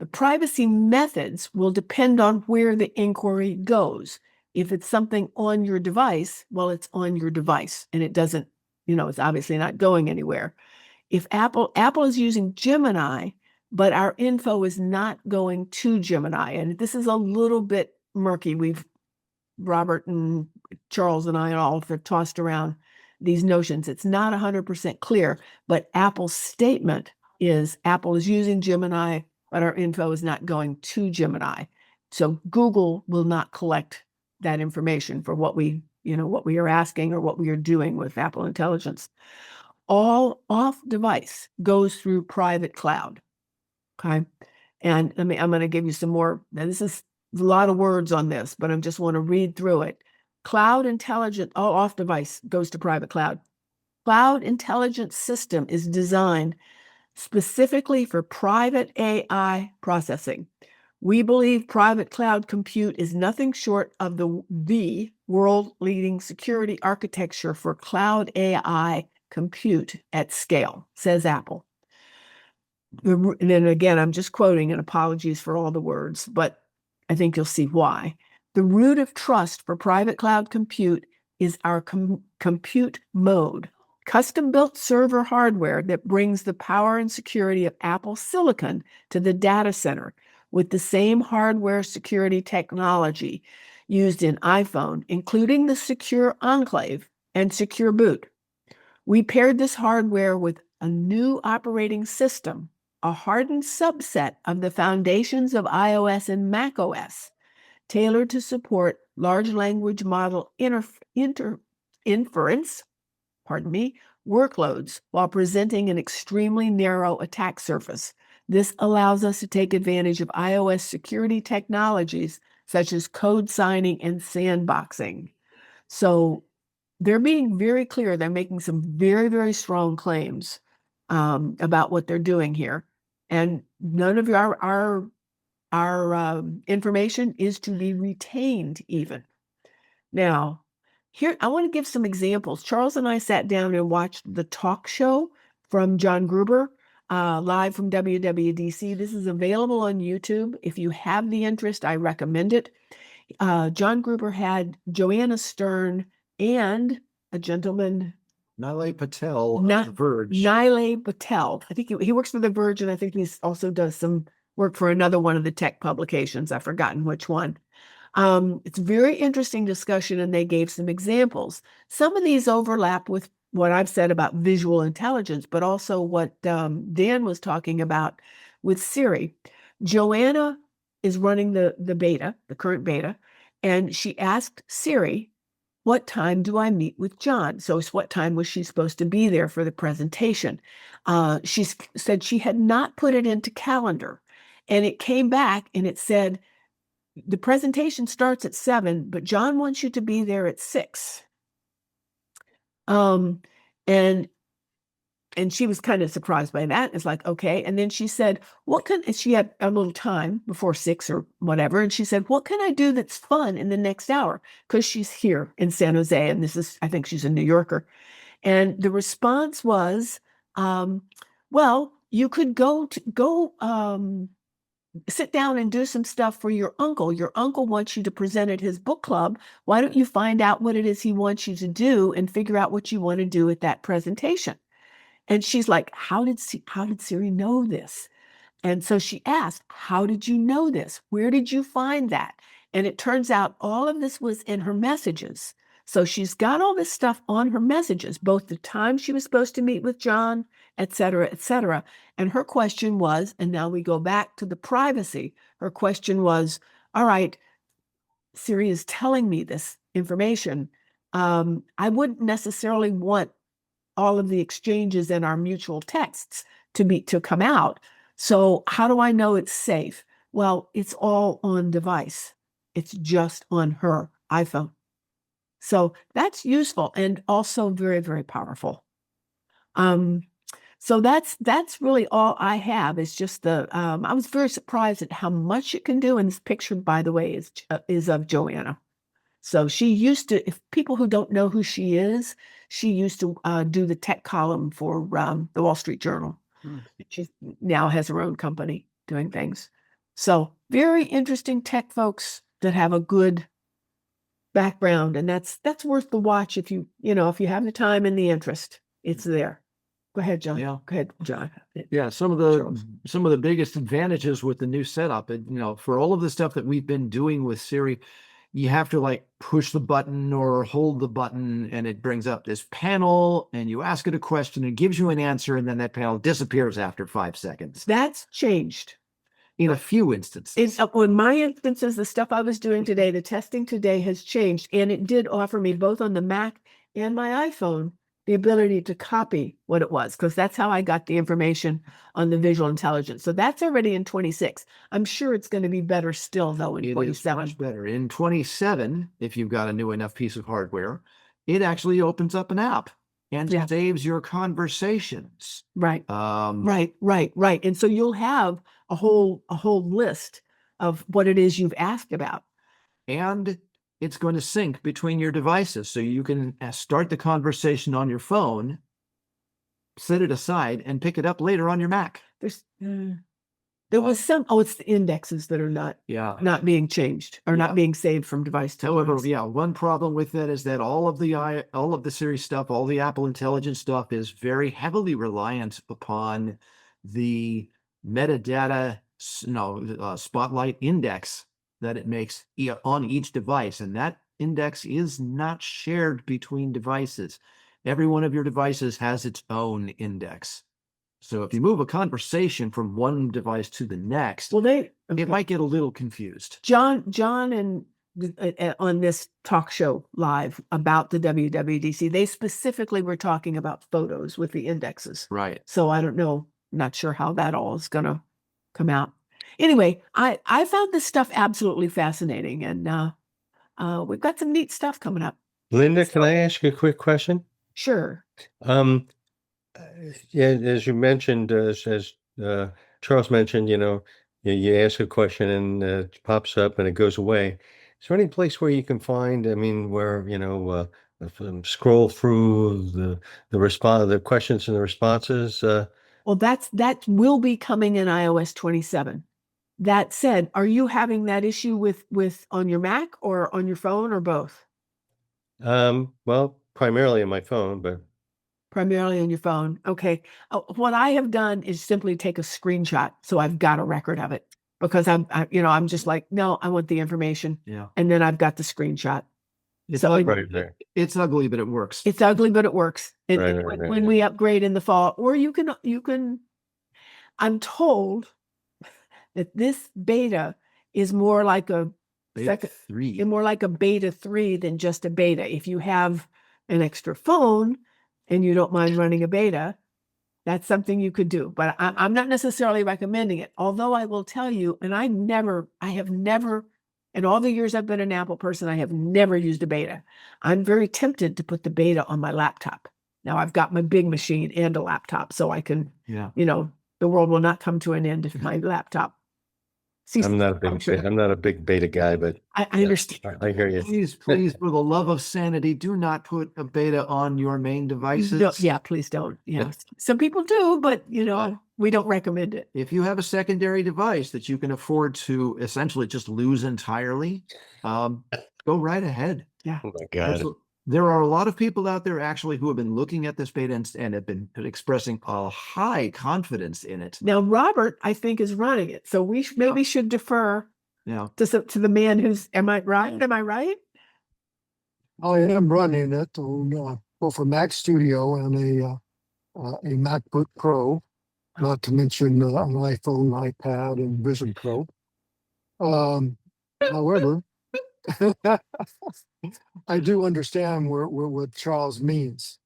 The privacy methods will depend on where the inquiry goes. If it's something on your device, well, it's on your device and it doesn't, it's obviously not going anywhere. If Apple is using Gemini, but our info is not going to Gemini, and this is a little bit murky. Robert and Charles and I and all have tossed around these notions. It's not 100% clear, but Apple's statement is Apple is using Gemini, but our info is not going to Gemini. So Google will not collect that information for what we are asking or what we are doing with Apple Intelligence. All off device goes through private cloud. Okay. And I'm going to give you some more. Now, this is a lot of words on this, but I just want to read through it. Cloud intelligence, all off device goes to private cloud. Cloud intelligence system is designed specifically for private AI processing. We believe private cloud compute is nothing short of the world-leading security architecture for cloud AI compute at scale, says Apple. And then again, I'm just quoting, and apologies for all the words, but I think you'll see why. The root of trust for private cloud compute is our compute mode, custom-built server hardware that brings the power and security of Apple silicon to the data center with the same hardware security technology used in iPhone, including the secure enclave and secure boot. We paired this hardware with a new operating system, a hardened subset of the foundations of iOS and macOS, tailored to support large language model inference workloads while presenting an extremely narrow attack surface. This allows us to take advantage of iOS security technologies such as code signing and sandboxing. So they're being very clear. They're making some very, very strong claims about what they're doing here. And none of our information is to be retained even. Now, here, I want to give some examples. Charles and I sat down and watched the talk show from John Gruber, live from WWDC. This is available on YouTube. If you have the interest, I recommend it. John Gruber had Joanna Stern and a gentleman, Nilay Patel of The Verge. Nilay Patel. I think he works for The Verge, and I think he also does some work for another one of the tech publications. I've forgotten which one. It's a very interesting discussion, and they gave some examples. Some of these overlap with what I've said about visual intelligence, but also what Dan was talking about with Siri. Joanna is running the beta, the current beta, and she asked Siri, what time do I meet with John? So it's what time was she supposed to be there for the presentation? She said she had not put it into calendar, and it came back and it said, the presentation starts at 7, but John wants you to be there at 6. And she was kind of surprised by that. It's like, okay. And then she said, she had a little time before 6 or whatever. And she said, what can I do that's fun in the next hour? Because she's here in San Jose. And I think she's a New Yorker. And the response was, well, you could go sit down and do some stuff for your uncle. Your uncle wants you to present at his book club. Why don't you find out what it is he wants you to do and figure out what you want to do at that presentation? And she's like, how did Siri know this? And so she asked, how did you know this? Where did you find that? And it turns out all of this was in her messages. So she's got all this stuff on her messages, both the time she was supposed to meet with John, et cetera, et cetera. And her question was, and now we go back to the privacy. Her question was, all right, Siri is telling me this information. I wouldn't necessarily want all of the exchanges in our mutual texts to come out. So how do I know it's safe? Well, it's all on device. It's just on her iPhone. So that's useful and also very, very powerful. So that's really all I have. Is just the I was very surprised at how much it can do. And this picture, by the way, is of Joanna. So she used to, if people who don't know who she used to do the tech column for the Wall Street Journal. She now has her own company doing things. So very interesting tech folks that have a good background, and that's worth the watch if you have the time and the interest. It's there. Go ahead, John. Yeah. Go ahead, John. Yeah, some of the biggest advantages with the new setup, and for all of the stuff that we've been doing with Siri, you have to like push the button or hold the button, and it brings up this panel, and you ask it a question, it gives you an answer, and then that panel disappears after 5 seconds. That's changed. In a few instances. In my instances, the stuff I was doing today, the testing today has changed, and it did offer me both on the Mac and my iPhone the ability to copy what it was, because that's how I got the information on the visual intelligence. So that's already in 26. I'm sure it's going to be better still, though, in It is 27. much better. In 27, if you've got a new enough piece of hardware, it actually opens up an app and Yeah. saves your conversations. Right. Um, Right. And so you'll have a whole list of what it is you've asked about. And it's going to sync between your devices. So you can start the conversation on your phone, set it aside, and pick it up later on your Mac. There was some, it's the indexes that are not being changed or not being saved from device to However, device. one problem with that is that all of the Siri stuff, all the Apple Intelligence stuff is very heavily reliant upon the metadata, spotlight index that it makes on each device. And that index is not shared between devices. Every one of your devices has its own index. So if you move a conversation from one device to the next, it might get a little confused. John and on this talk show live about the WWDC, they specifically were talking about photos with the indexes. Right. So I don't know, not sure how that all is going to come out. Anyway, I found this stuff absolutely fascinating, and we've got some neat stuff coming up. Linda, can I ask you a quick question? Sure. Yeah, as you mentioned, as Charles mentioned, you ask a question and it pops up and it goes away. Is there any place where you can find, where, scroll through the questions and the responses? Well, that will be coming in iOS 27. That said, are you having that issue with on your Mac or on your phone or both? Well, primarily on my phone, but Primarily on your phone. Okay. What I have done is simply take a screenshot, so I've got a record of it, because I'm just like, no, I want the information. Yeah. And then I've got the screenshot. It's So right there. It's ugly, but it works. it's ugly, but it works. Right. When we upgrade in the fall, or you can, I'm told that this beta is more like a Beta 3. more like a beta 3 than just a beta. If you have an extra phone and you don't mind running a beta, that's something you could do. But I'm not necessarily recommending it. Although I will tell you, and I have never, in all the years I've been an Apple person, I have never used a beta. I'm very tempted to put the beta on my laptop. Now I've got my big machine and a laptop, so I can, the world will not come to an end if my laptop. I'm not a big beta guy, but I understand. I hear you. Please, for the love of sanity, do not put a beta on your main devices. No, yeah, please don't. Some people do, but we don't recommend it. If you have a secondary device that you can afford to essentially just lose entirely, go right ahead. Yeah. Oh my God. There are a lot of people out there actually who have been looking at this beta and have been expressing a high confidence in it. Now, Robert, I think, is running it. So we maybe should defer Yeah. to the man who's, am I right? I am running it on both a Mac Studio and a MacBook Pro, not to mention an iPhone, iPad, and Vision Pro. However, I do understand what Charles means.